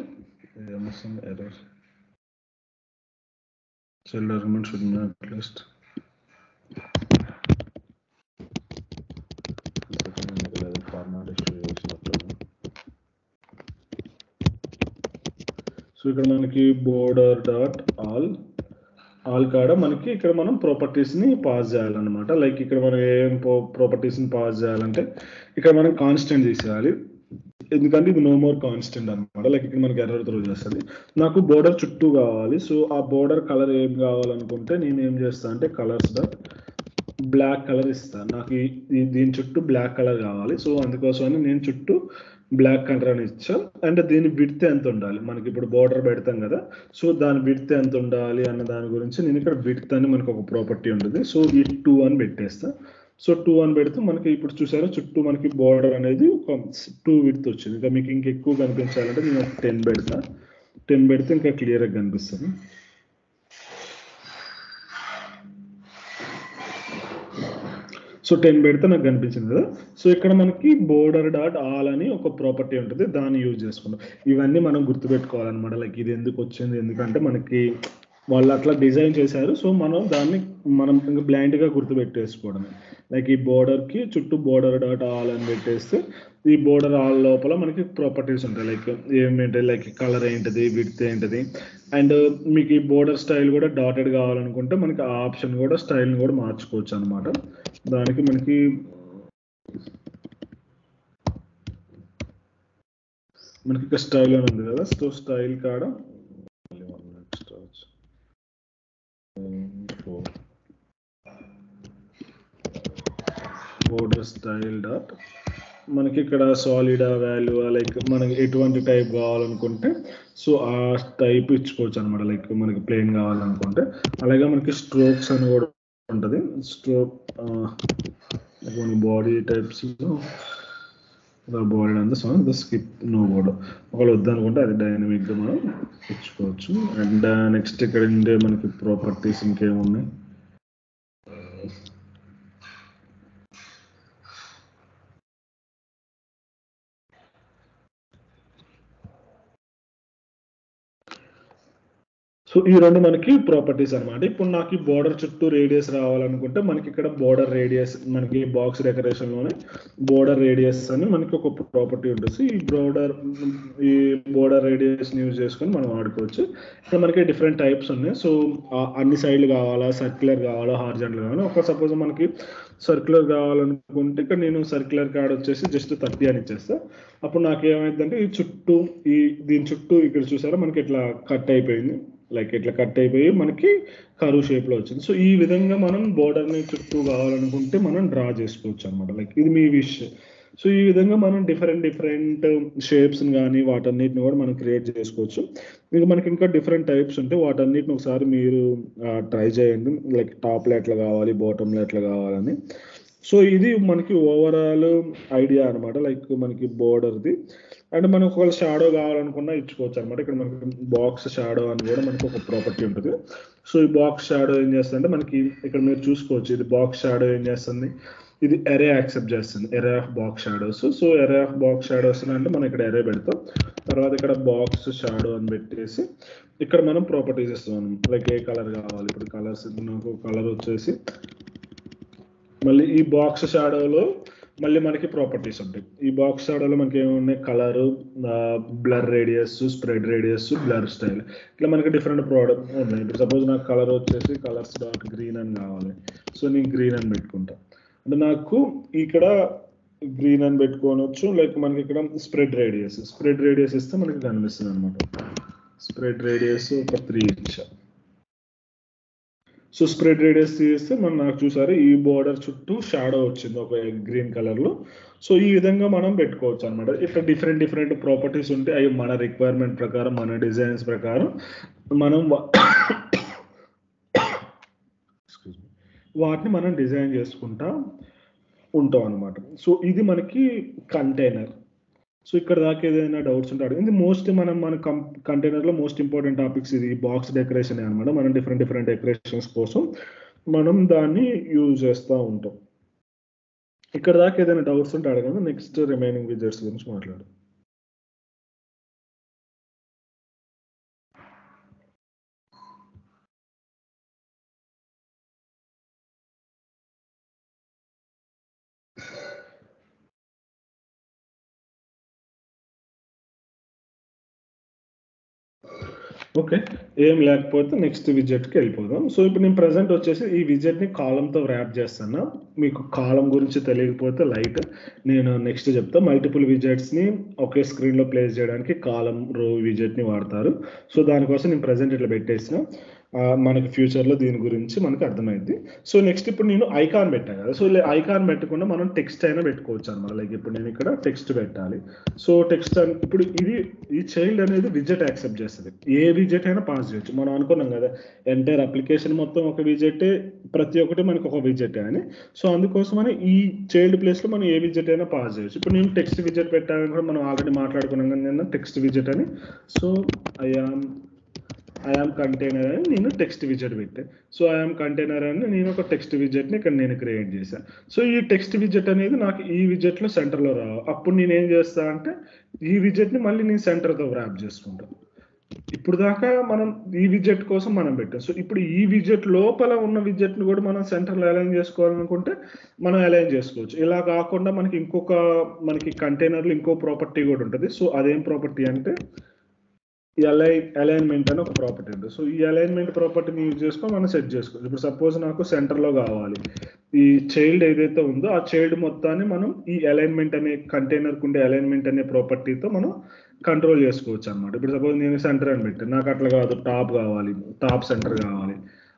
Speaker 1: error cell argument should not list format issue చేసినప్పుడు. సో ఇక్కడ మనకి బోర్డర్ డాట్ ఆల్ కాడ మనకి ఇక్కడ మనం ప్రాపర్టీస్ని పాస్ చేయాలన్నమాట. లైక్ ఇక్కడ మనం ఏం ప్రాపర్టీస్ని పాస్ చేయాలంటే ఇక్కడ మనం కాన్స్టెంట్ తీసేయాలి, ఎందుకంటే ఇది నో మోర్ కాన్స్టెంట్ అనమాట. లైక్ ఇక్కడ మనకి ఎర్రర్ త్రూ చేస్తుంది. నాకు బోర్డర్ చుట్టూ కావాలి, సో ఆ బోర్డర్ కలర్ ఏం కావాలనుకుంటే నేను ఏం చేస్తాను అంటే కలర్స్ డాట్ బ్లాక్ కలర్ ఇస్తాను. నాకు దీని చుట్టూ బ్లాక్ కలర్ కావాలి, సో అందుకోసమని నేను చుట్టూ బ్లాక్ కలర్ అని ఇచ్చాం. అండ్ దీని విడ్త్ ఎంత ఉండాలి, మనకి ఇప్పుడు బోర్డర్ పెడతాం కదా, సో దాని విడ్త్ ఎంత ఉండాలి అన్న దాని గురించి నేను ఇక్కడ విడ్త్ అని మనకు ఒక ప్రాపర్టీ ఉంటుంది, సో ఈ 2 అని పెట్టేస్తా. సో 2 అని పెడితే మనకి ఇప్పుడు చూసారా చుట్టూ మనకి బోర్డర్ అనేది ఒక 2 విడ్త్ వచ్చింది. ఇంకా మీకు ఇంకెక్కువ కనిపించాలంటే నేను 10 పెడతా. 10 పెడితే ఇంకా క్లియర్గా కనిపిస్తుంది. సో 10 పెడితే నాకు కనిపించింది కదా. సో ఇక్కడ మనకి బోర్డర్ డాట్ ఆల్ అని ఒక ప్రాపర్టీ ఉంటుంది, దాన్ని యూజ్ చేసుకుంటాం. ఇవన్నీ మనం గుర్తుపెట్టుకోవాలన్నమాట. లైక్ ఇది ఎందుకు వచ్చింది, ఎందుకంటే మనకి వాళ్ళు అట్లా డిజైన్ చేశారు, సో మనం దాన్ని ఇంకా బ్లైండ్గా గుర్తుపెట్టేసుకోవడమే. లైక్ ఈ బోర్డర్కి చుట్టూ బోర్డర్ డాట్ ఆల్ అని పెట్టేస్తే ఈ బోర్డర్ ఆల్ లోపల మనకి ప్రాపర్టీస్ ఉంటాయి. లైక్ ఏమేంటి, లైక్ కలర్ ఏంటిది, విడ్త్ ఏంటిది, అండ్ మీకు ఈ బోర్డర్ స్టైల్ కూడా డాటెడ్ కావాలనుకుంటే మనకి ఆ ఆప్షన్ కూడా స్టైల్ని కూడా మార్చుకోవచ్చు అనమాట. దానికి మనకి ఇక్కడ స్టైల్ అని ఉంది కదా, సో స్టైల్ కాడ బోర్డర్ స్టైల్ డాట్ మనకి ఇక్కడ సాలిడా వాల్యూ, లైక్ మనకి ఎటువంటి టైప్ కావాలనుకుంటే సో ఆ టైప్ ఇచ్చుకోవచ్చు అనమాట. లైక్ మనకి ప్లెయిన్ కావాలనుకుంటే. అలాగే మనకి స్ట్రోక్స్ అని కూడా ఉంటుంది. స్ట్రోక్ బాడీ టైప్స్ బాడీ అంతా సో స్కిప్ నో బోర్డర్ ఒకవేళ వద్దనుకుంటే అది డైనమిక్గా మనం ఇచ్చుకోవచ్చు. అండ్ నెక్స్ట్ ఇక్కడ ఉండే మనకి ప్రాపర్టీస్ ఇంకేమున్నాయి, సో ఈ రెండు మనకి ప్రాపర్టీస్ అనమాట. ఇప్పుడు నాకు ఈ బోర్డర్ చుట్టూ రేడియస్ రావాలనుకుంటే మనకి ఇక్కడ బోర్డర్ రేడియస్ మనకి బాక్స్ డెకరేషన్లోనే బోర్డర్ రేడియస్ అని మనకి ఒక ప్రాపర్టీ ఉంటుంది. ఈ బోర్డర్ రేడియస్ని యూజ్ చేసుకొని మనం వాడుకోవచ్చు. ఇక్కడ మనకి డిఫరెంట్ టైప్స్ ఉన్నాయి. సో అన్ని సైడ్లు కావాలా, సర్క్యులర్ కావాలా, హారిజాంటల్ కావాలా. ఒక సపోజ్ మనకి సర్క్యులర్ కావాలనుకుంటే ఇక్కడ నేను సర్క్యులర్ కార్డ్ వచ్చేసి జస్ట్ 30 అని ఇచ్చేస్తా. అప్పుడు నాకు ఏమైందంటే ఈ చుట్టూ దీని చుట్టూ ఇక్కడ చూసారా మనకి ఇట్లా కట్ అయిపోయింది, లైక్ ఇట్లా కట్ అయిపోయి మనకి కరువు షేప్లో వచ్చింది. సో ఈ విధంగా మనం బోర్డర్ని చుట్టూ కావాలనుకుంటే మనం డ్రా చేసుకోవచ్చు అనమాట. లైక్ ఇది మీ విష్. సో ఈ విధంగా మనం డిఫరెంట్ షేప్స్ని కానీ వాటన్నిటిని కూడా మనం క్రియేట్ చేసుకోవచ్చు. ఇంకా మనకి ఇంకా డిఫరెంట్ టైప్స్ ఉంటాయి, వాటన్నిటిని ఒకసారి మీరు ట్రై చేయండి. లైక్ టాప్లో ఎట్లా కావాలి, బాటంలో ఎట్లా కావాలని. సో ఇది మనకి ఓవరాల్ ఐడియా అనమాట, లైక్ మనకి బోర్డర్ది. అండ్ మనకు ఒకవేళ షాడో కావాలనుకున్నా ఇచ్చుకోవచ్చు అనమాట. ఇక్కడ మనకి బాక్స్ షాడో అని కూడా మనకి ఒక ప్రాపర్టీ ఉంటుంది. సో ఈ బాక్స్ షాడో ఏం చేస్తుందంటే మనకి ఇక్కడ మీరు చూసుకోవచ్చు, ఇది బాక్స్ షాడో ఏం చేస్తుంది, ఇది ఎరే యాక్సెప్ట్ చేస్తుంది, ఎరే of box shadows. So ఎరే of box shadows అంటే మనం ఇక్కడ ఎరే పెడతాం, తర్వాత ఇక్కడ బాక్స్ షాడో అని పెట్టేసి ఇక్కడ మనం ప్రాపర్టీస్ ఇస్తాం. లైక్ ఏ కలర్ కావాలి, ఇప్పుడు కలర్స్ నాకు కలర్ వచ్చేసి మళ్ళీ ఈ బాక్స్ షాడోలో మళ్ళీ మనకి ప్రాపర్టీస్ ఉంటాయి. ఈ బాక్స్ షాడోలో మనకి ఏమున్నాయి, colour, blur radius, spread radius, blur style, ఇట్లా మనకి డిఫరెంట్ ప్రోడక్ట్ ఉన్నాయి. ఇప్పుడు సపోజ్ నాకు కలర్ వచ్చేసి కలర్స్ డాట్ గ్రీన్ అని కావాలి, సో నేను గ్రీన్ అని పెట్టుకుంటా. అంటే నాకు ఇక్కడ గ్రీన్ అని పెట్టుకోవచ్చు. లైక్ మనకి ఇక్కడ స్ప్రెడ్ రేడియస్ ఇస్తే మనకి కనిపిస్తుంది అనమాట. స్ప్రెడ్ రేడియస్ ఒక 3 ఇచ్చా. సో స్ప్రెడ్ రేడియస్ తీస్తే మనం నాకు చూసారు ఈ బోర్డర్ చుట్టూ షాడో వచ్చింది ఒక గ్రీన్ కలర్లో. సో ఈ విధంగా మనం పెట్టుకోవచ్చు అనమాట. ఇట్లా డిఫరెంట్ ప్రాపర్టీస్ ఉంటాయి. అవి మన రిక్వైర్మెంట్ ప్రకారం, మన డిజైన్స్ ప్రకారం మనం వాటిని మనం డిజైన్ చేసుకుంటా ఉంటాం అనమాట. సో ఇది మనకి కంటైనర్. సో ఇక్కడ దాకా ఏదైనా డౌట్స్ ఉంటే అడగండి. ఇది మోస్ట్ మన కంటైనర్లో మోస్ట్ ఇంపార్టెంట్ టాపిక్స్ ఇది బాక్స్ డెకరేషన్ అనమాట. మనం డిఫరెంట్ డెకరేషన్స్ కోసం మనం దాన్ని యూజ్ చేస్తూ ఉంటాం. ఇక్కడ దాకా ఏదైనా డౌట్స్ ఉంటే అడగండి. నెక్స్ట్ రిమైనింగ్ విజెట్స్ గురించి మాట్లాడు. ఓకే, ఏం లేకపోతే నెక్స్ట్ విజెట్కి వెళ్ళిపోదాం. సో ఇప్పుడు నేను ప్రజెంట్ వచ్చేసి ఈ విజెట్ని కాలంతో ర్యాప్ చేస్తాను. మీకు కాలం గురించి తెలియకపోతే లైట్ నేను నెక్స్ట్ చెప్తా. మల్టిపుల్ విజెట్స్ని ఒకే స్క్రీన్లో ప్లేస్ చేయడానికి కాలం రో విజెట్ని వాడతారు. సో దానికోసం నేను ప్రజెంట్ ఇట్లా పెట్టేసిన మనకి ఫ్యూచర్లో దీని గురించి మనకి అర్థమైంది. సో నెక్స్ట్ ఇప్పుడు నేను ఐకాన్ పెట్టాను కదా. సో ఐకాన్ పెట్టకుండా మనం టెక్స్ట్ అయినా పెట్టుకోవచ్చు అనమాట. లైక్ ఇప్పుడు నేను ఇక్కడ టెక్స్ట్ పెట్టాలి. సో టెక్స్ట్ ఇప్పుడు ఈ చైల్డ్ అనేది విజెట్ యాక్సెప్ట్ చేస్తుంది. ఏ విజెట్ అయినా పాస్ చేయొచ్చు. మనం అనుకున్నాం కదా ఎంటైర్ అప్లికేషన్ మొత్తం ఒక విజెటే, ప్రతి ఒక్కటి మనకి ఒక విజెటే అని. సో అందుకోసమని ఈ చైల్డ్ ప్లేస్లో మనం ఏ విజెట్ అయినా పాస్ చేయొచ్చు. ఇప్పుడు నేను టెక్స్ట్ విజెట్ పెట్టాలని కూడా మనం ఆల్రెడీ మాట్లాడుకున్నాం కదా నేను టెక్స్ట్ విజెట్ అని. సో ఐఆమ్ కంటైనర్ అని నేను టెక్స్ట్ విజెట్ పెట్టాను. సో ఐఆమ్ కంటైనర్ అని నేను ఒక టెక్స్ట్ విజెట్ని ఇక్కడ నేను క్రియేట్ చేశాను. సో ఈ టెక్స్ట్ విజెట్ అనేది నాకు ఈ విజెట్లో సెంటర్లో రావు. అప్పుడు నేను ఏం చేస్తా అంటే ఈ విజెట్ని మళ్ళీ నేను సెంటర్తో ర్యాప్ చేసుకుంటాను. ఇప్పుడు దాకా మనం ఈ విజెట్ కోసం మనం పెట్టాం. సో ఇప్పుడు ఈ విజెట్ లోపల ఉన్న విజెట్ని కూడా మనం సెంటర్లో అలైన్ చేసుకోవాలనుకుంటే మనం అలైన్ చేసుకోవచ్చు. ఇలా కాకుండా మనకి కంటైనర్లో ఇంకో ప్రాపర్టీ కూడా ఉంటుంది. సో అదేం ప్రాపర్టీ అంటే అలైన్మెంట్ అని ఒక ప్రాపర్టీ ఉంటుంది. సో ఈ అలైన్మెంట్ ప్రాపర్టీని యూజ్ చేసుకొని మనం సెట్ చేసుకోవచ్చు. ఇప్పుడు సపోజ్ నాకు సెంటర్లో కావాలి ఈ చైల్డ్ ఏదైతే ఉందో ఆ చైల్డ్ మొత్తాన్ని మనం ఈ అలైన్మెంట్ అనే కంటైనర్కి ఉండే అలైన్మెంట్ అనే ప్రాపర్టీతో మనం కంట్రోల్ చేసుకోవచ్చు అనమాట. ఇప్పుడు సపోజ్ నేను సెంటర్ అని పెట్టాను, నాకు అట్లా కాదు టాప్ కావాలి, టాప్ సెంటర్ కావాలి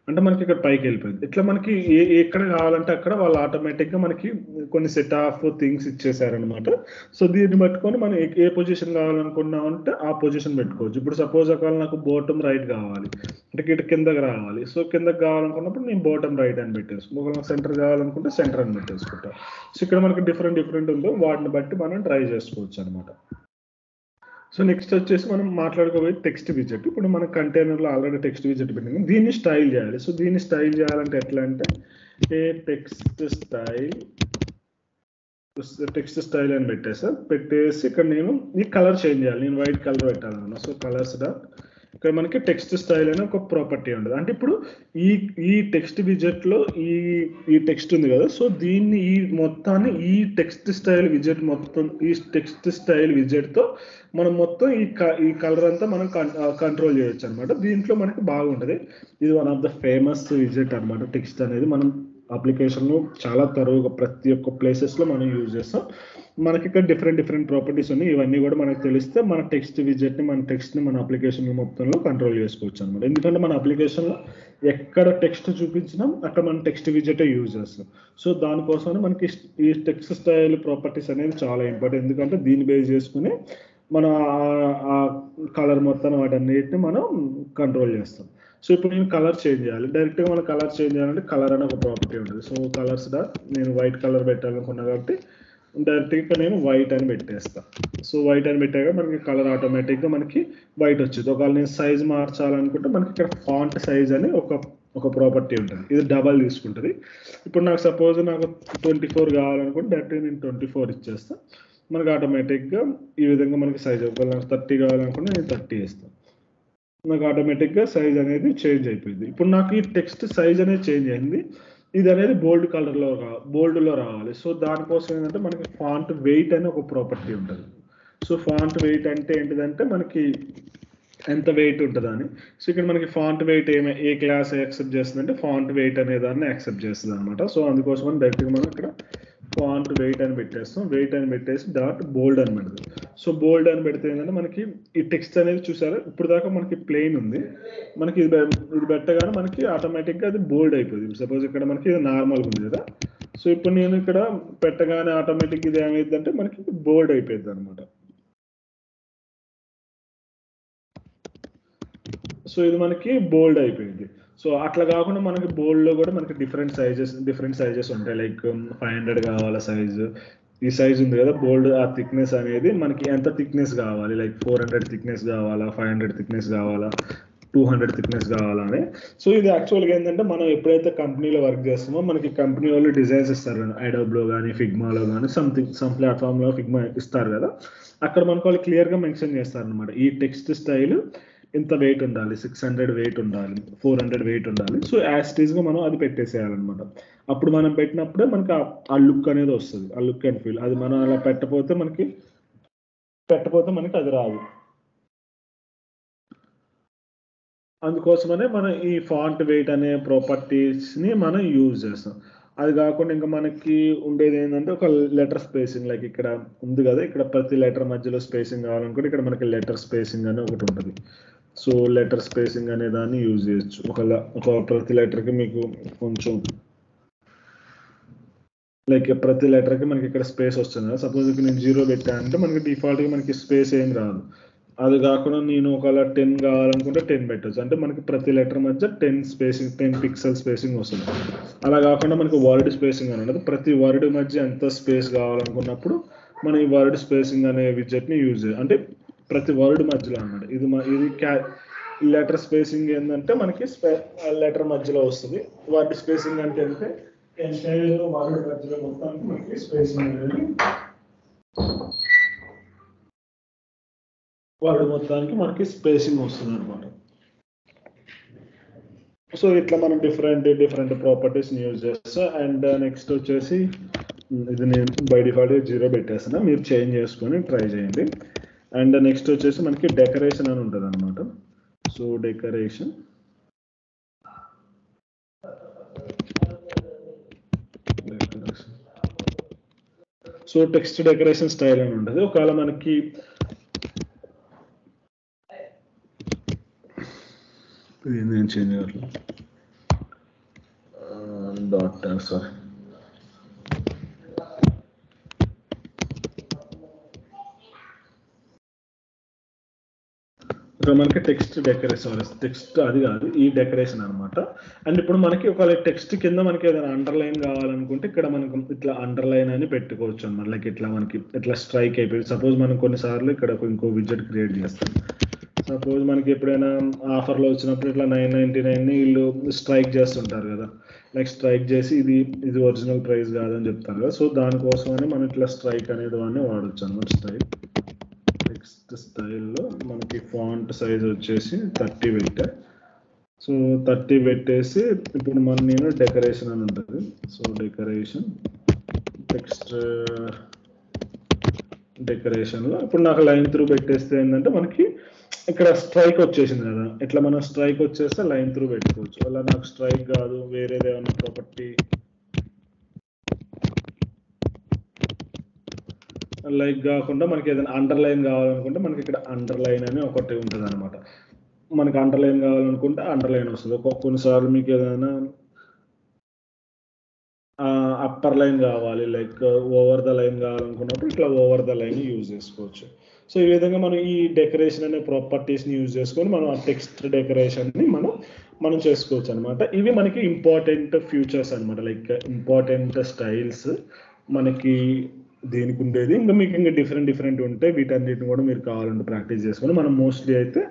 Speaker 1: అంటే మనకి ఇక్కడ పైకి వెళ్ళిపోయింది. ఇట్లా మనకి ఎక్కడ కావాలంటే అక్కడ వాళ్ళు ఆటోమేటిక్గా మనకి కొన్ని సెట్ ఆఫ్ థింగ్స్ ఇచ్చేసారనమాట. సో దీన్ని పట్టుకొని మనం ఏ పొజిషన్ కావాలనుకున్నామంటే ఆ పొజిషన్ పెట్టుకోవచ్చు. ఇప్పుడు సపోజ్ ఒకవేళ నాకు బాటమ్ రైట్ కావాలి అంటే ఇటు కిందకి రావాలి. సో కిందకి కావాలనుకున్నప్పుడు నేను బాటమ్ రైట్ అని పెట్టేసుకుంటాను. ఒకవేళ సెంటర్ కావాలనుకుంటే సెంటర్ అని పెట్టేసుకుంటాం. సో ఇక్కడ మనకి డిఫరెంట్ ఉందో వాటిని బట్టి మనం ట్రై చేసుకోవచ్చు అనమాట. సో నెక్స్ట్ వచ్చేసి మనం మాట్లాడుకోబోయే టెక్స్ట్ విజెట్. ఇప్పుడు మన కంటైనర్లో ఆల్రెడీ టెక్స్ట్ విజెట్ పెట్టింది, దీన్ని స్టైల్ చేయాలి. సో దీన్ని స్టైల్ చేయాలంటే ఎట్లా అంటే టెక్స్ట్ స్టైల్ అని పెట్టేసి ఇక్కడ నేను ఈ కలర్ చేంజ్ చేయాలి. నేను వైట్ కలర్ పెట్టాలన్నా. సో కలర్స్ ఇక్కడ మనకి టెక్స్ట్ స్టైల్ అనే ఒక ప్రాపర్టీ ఉండదు. అంటే ఇప్పుడు ఈ టెక్స్ట్ విజెట్లో ఈ టెక్స్ట్ ఉంది కదా. సో దీన్ని ఈ మొత్తాన్ని ఈ టెక్స్ట్ స్టైల్ విజెట్ మొత్తం ఈ టెక్స్ట్ స్టైల్ విజెట్తో మనం మొత్తం ఈ కలర్ అంతా మనం కంట్రోల్ చేయొచ్చు అనమాట. దీంట్లో మనకి బాగుంటుంది. ఇది వన్ ఆఫ్ ద ఫేమస్ విజెట్ అనమాట. టెక్స్ట్ అనేది మనం అప్లికేషన్లో చాలా తరువుగా ప్రతి ఒక్క ప్లేసెస్లో మనం యూజ్ చేస్తాం. మనకి ఇక్కడ డిఫరెంట్ ప్రాపర్టీస్ ఉన్నాయి. ఇవన్నీ కూడా మనకు తెలిస్తే మన టెక్స్ట్ విజెట్ని మన టెక్స్ట్ని మన అప్లికేషన్ మొత్తంలో కంట్రోల్ చేసుకోవచ్చు అనమాట. ఎందుకంటే మన అప్లికేషన్లో ఎక్కడ టెక్స్ట్ చూపించినా అక్కడ మనం టెక్స్ట్ విజెటే యూజ్ చేస్తాం. సో దానికోసమే మనకి ఈ టెక్స్ట్ స్టైల్ ప్రాపర్టీస్ అనేది చాలా ఇంపార్టెంట్. ఎందుకంటే దీన్ని బేస్ చేసుకుని మనం ఆ కలర్ మొత్తం వాటన్నిటిని మనం కంట్రోల్ చేస్తాం. సో ఇప్పుడు నేను కలర్ చేంజ్ చేయాలి. డైరెక్ట్గా మనం కలర్ చేంజ్ చేయాలంటే కలర్ అనే ఒక ప్రాపర్టీ ఉంటుంది. సో కలర్స్ నేను వైట్ కలర్ పెట్టాలనుకున్నా కాబట్టి డైరెక్ట్గా నేను వైట్ అని పెట్టేస్తాను. సో వైట్ అని పెట్టాక మనకి కలర్ ఆటోమేటిక్గా మనకి వైట్ వచ్చింది. ఒకవేళ నేను సైజ్ మార్చాలనుకుంటే మనకి ఇక్కడ ఫాంట్ సైజ్ అని ఒక ప్రాపర్టీ ఉంటుంది. ఇది డబల్ తీసుకుంటుంది. ఇప్పుడు నాకు సపోజ్ నాకు 24 కావాలనుకుంటే డైరెక్ట్గా నేను 24 ఇచ్చేస్తాను. మనకి ఆటోమేటిక్గా ఈ విధంగా మనకి సైజ్ ఒకవేళ నాకు 30 కావాలనుకుంటే నేను 30 ఇస్తాను. నాకు ఆటోమేటిక్గా సైజ్ అనేది చేంజ్ అయిపోయింది. ఇప్పుడు నాకు ఈ టెక్స్ట్ సైజ్ అనేది చేంజ్ అయింది. ఇది అనేది బోల్డ్లో రావాలి. సో దానికోసం ఏంటంటే మనకి ఫాంట్ వెయిట్ అని ఒక ప్రాపర్టీ ఉంటుంది. సో ఫాంట్ వెయిట్ అంటే ఏంటిదంటే మనకి ఎంత వెయిట్ ఉంటుందని. సో ఇక్కడ మనకి ఫాంట్ వెయిట్ ఏ క్లాస్ యాక్సెప్ట్ చేస్తుంది అంటే ఫాంట్ వెయిట్ అనే దాన్ని యాక్సెప్ట్ చేస్తుంది అనమాట. సో అందుకోసం డైరెక్ట్గా మనం ఇక్కడ ఫాంట్ వెయిట్ అని పెట్టేస్తాం. వెయిట్ అని పెట్టేసి డాట్ బోల్డ్ అని పెడతాం. సో బోల్డ్ అని పెడితే ఏంటంటే మనకి ఈ టెక్స్ట్ అనేది చూసారా ఇప్పుడు దాకా మనకి ప్లెయిన్ ఉంది. మనకి ఇది పెట్టగానే మనకి ఆటోమేటిక్గా అది బోల్డ్ అయిపోయింది. సపోజ్ ఇక్కడ మనకి ఇది నార్మల్గా ఉంది కదా. సో ఇప్పుడు నేను ఇక్కడ పెట్టగానే ఆటోమేటిక్ ఇది ఏమైందంటే మనకి బోల్డ్ అయిపోయింది అనమాట. సో ఇది మనకి బోల్డ్ అయిపోయింది. సో అట్లా కాకుండా మనకి బోల్డ్లో కూడా మనకి డిఫరెంట్ సైజెస్ ఉంటాయి. లైక్ 500 కావాలా సైజు, ఈ సైజ్ ఉంది కదా బోల్డ్, ఆ థిక్నెస్ అనేది మనకి ఎంత థిక్నెస్ కావాలి, లైక్ 400 థిక్నెస్ కావాలా, 500 థిక్నెస్ కావాలా, 200 థిక్నెస్ కావాలని. సో ఇది యాక్చువల్గా ఏంటంటే మనం ఎప్పుడైతే కంపెనీలో వర్క్ చేస్తామో మనకి కంపెనీ వాళ్ళు డిజైన్స్ ఇస్తారు కదా, అడోబ్లో కానీ ఫిగ్మాలో కానీ సమ్ ప్లాట్ఫామ్లో ఫిగ్మా ఇస్తారు కదా, అక్కడ మనకు వాళ్ళు క్లియర్గా మెన్షన్ చేస్తారు అనమాట. ఈ టెక్స్ట్ స్టైల్ ఇంత వెయిట్ ఉండాలి, 600 వెయిట్ ఉండాలి, 400 వెయిట్ ఉండాలి. సో యాస్టీస్గా మనం అది పెట్టేసేయాలన్నమాట. అప్పుడు మనం పెట్టినప్పుడే మనకి ఆ లుక్ అనేది వస్తుంది, ఆ లుక్ అండ్ ఫీల్. అది మనం అలా పెట్టపోతే మనకి అది రాదు. అందుకోసమనే మనం ఈ ఫాంట్ వెయిట్ అనే ప్రాపర్టీస్ని మనం యూజ్ చేస్తాం. అది కాకుండా ఇంకా మనకి ఉండేది ఏంటంటే ఒక లెటర్ స్పేసింగ్, లైక్ ఇక్కడ ఉంది కదా, ఇక్కడ ప్రతి లెటర్ మధ్యలో స్పేసింగ్ కావాలనుకుంటే ఇక్కడ మనకి లెటర్ స్పేసింగ్ అని ఒకటి ఉంటుంది. సో లెటర్ స్పేసింగ్ అనే దాన్ని యూజ్ చేయొచ్చు. ఒక ప్రతి లెటర్కి మీకు కొంచెం లైక్ ప్రతి లెటర్కి మనకి ఇక్కడ స్పేస్ వస్తుంది కదా. సపోజ్ ఇక్కడ నేను 0 పెట్టానంటే మనకి డిఫాల్ట్గా మనకి స్పేస్ ఏం రాదు. అది కాకుండా నేను ఒకవేళ 10 కావాలనుకుంటే 10 పెట్టచ్చు. అంటే మనకి ప్రతి లెటర్ మధ్య 10 పిక్సెల్ స్పేసింగ్ వస్తుంది. అలా కాకుండా మనకి వర్డ్ స్పేసింగ్ అని ఉండదు. ప్రతి వర్డ్ మధ్య ఎంత స్పేస్ కావాలనుకున్నప్పుడు మనం ఈ వర్డ్ స్పేసింగ్ అనే విజెట్ని యూజ్ చేయాలి. అంటే ప్రతి వర్డ్ మధ్యలో అన్నమాట. ఇది లెటర్ స్పేసింగ్ ఏంటంటే మనకి లెటర్ మధ్యలో వస్తుంది. వర్డ్ స్పేసింగ్ అంటే వర్డ్ మధ్యలో మొత్తానికి మనకి స్పేసింగ్ అనేది వర్డ్ మొత్తానికి మనకి స్పేసింగ్ వస్తుంది అనమాట. సో ఇట్లా మనం డిఫరెంట్ ప్రాపర్టీస్ని యూజ్ చేస్తాం. అండ్ నెక్స్ట్ వచ్చేసి ఇది నేను బై డిఫాల్ట్గా 0 పెట్టేస్తాను, మీరు చేంజ్ చేసుకొని ట్రై చేయండి. అండ్ నెక్స్ట్ వచ్చేసి మనకి డెకరేషన్ అని ఉంటుంది అనమాట. So decoration so text decoration style అని ఉంటుంది. ఒకవేళ మనకి నేను చేంజ్ చేయాలి సారీ ఇక్కడ మనకి టెక్స్ట్ అది కాదు, ఈ డెకరేషన్ అనమాట. అండ్ ఇప్పుడు మనకి ఒకవేళ టెక్స్ట్ కింద మనకి ఏదైనా అండర్లైన్ కావాలనుకుంటే ఇక్కడ మనకు ఇట్లా అండర్లైన్ అని పెట్టుకోవచ్చు అనమాట. లైక్ ఇట్లా మనకి ఇట్లా స్ట్రైక్ అయిపోయింది. సపోజ్ మనం కొన్నిసార్లు ఇక్కడ ఇంకో విజెట్ క్రియేట్ చేస్తాం. సపోజ్ మనకి ఎప్పుడైనా ఆఫర్లో వచ్చినప్పుడు ఇట్లా 999ని వీళ్ళు స్ట్రైక్ చేస్తుంటారు కదా, లైక్ స్ట్రైక్ చేసి ఇది ఒరిజినల్ ప్రైస్ కాదని చెప్తారు కదా. సో దానికోసమని మనం ఇట్లా స్ట్రైక్ అనేది వాడిని వాడచ్చు అనమాట. టెక్స్ట్ స్టైల్లో మనకి ఫాంట్ సైజ్ వచ్చేసి 30 పెట్టా. సో 30 పెట్టేసి ఇప్పుడు నేను డెకరేషన్ అని ఉంటుంది. సో టెక్స్ట్ డెకరేషన్లో ఇప్పుడు నాకు లైన్ త్రూ పెట్టేస్తే ఏంటంటే మనకి ఇక్కడ స్ట్రైక్ వచ్చేసింది కదా, ఇట్లా మనం స్ట్రైక్ వచ్చేస్తే లైన్ త్రూ పెట్టుకోవచ్చు. అలా నాకు స్ట్రైక్ కాదు వేరేది ఏమన్నా ప్రాపర్టీ లైక్ కాకుండా మనకి ఏదైనా అండర్లైన్ కావాలనుకుంటే మనకి ఇక్కడ అండర్లైన్ అని ఒకటి ఉంటుంది అనమాట. మనకి అండర్లైన్ కావాలనుకుంటే అండర్లైన్ వస్తుంది. కొన్నిసార్లు మీకు ఏదైనా అప్పర్ లైన్ కావాలి, లైక్ ఓవర్ ద లైన్ కావాలనుకున్నప్పుడు ఇట్లా ఓవర్ ద లైన్ యూజ్ చేసుకోవచ్చు. సో ఈ విధంగా మనం ఈ డెకరేషన్ అనే ప్రాపర్టీస్ని యూజ్ చేసుకొని మనం ఆ టెక్స్ట్ డెకరేషన్ని మనం చేసుకోవచ్చు అనమాట. ఇవి మనకి ఇంపార్టెంట్ ఫ్యూచర్స్ అనమాట, లైక్ ఇంపార్టెంట్ స్టైల్స్ మనకి దేనికి ఉండేది. ఇంకా మీకు ఇంకా డిఫరెంట్ ఉంటాయి. వీటన్నిటిని కూడా మీరు కావాలంటే ప్రాక్టీస్ చేసుకొని మనం మోస్ట్లీ అయితే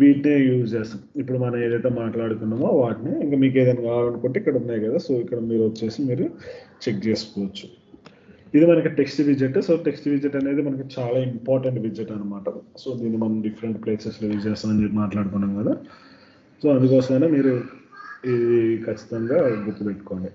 Speaker 1: వీటినే యూజ్ చేస్తాం. ఇప్పుడు మనం ఏదైతే మాట్లాడుకున్నామో వాటిని. ఇంకా మీకు ఏదైనా కావాలనుకుంటే ఇక్కడ ఉన్నాయి కదా, సో ఇక్కడ మీరు వచ్చేసి మీరు చెక్ చేసుకోవచ్చు. ఇది మనకి టెక్స్ట్ విజెట్. సో టెక్స్ట్ విజెట్ అనేది మనకి చాలా ఇంపార్టెంట్ విజెట్ అనమాట. సో దీన్ని మనం డిఫరెంట్ ప్లేసెస్లో యూజ్ చేస్తామని చెప్పి మాట్లాడుకున్నాం కదా. సో అందుకోసమైనా మీరు ఇది ఖచ్చితంగా గుర్తుపెట్టుకోండి.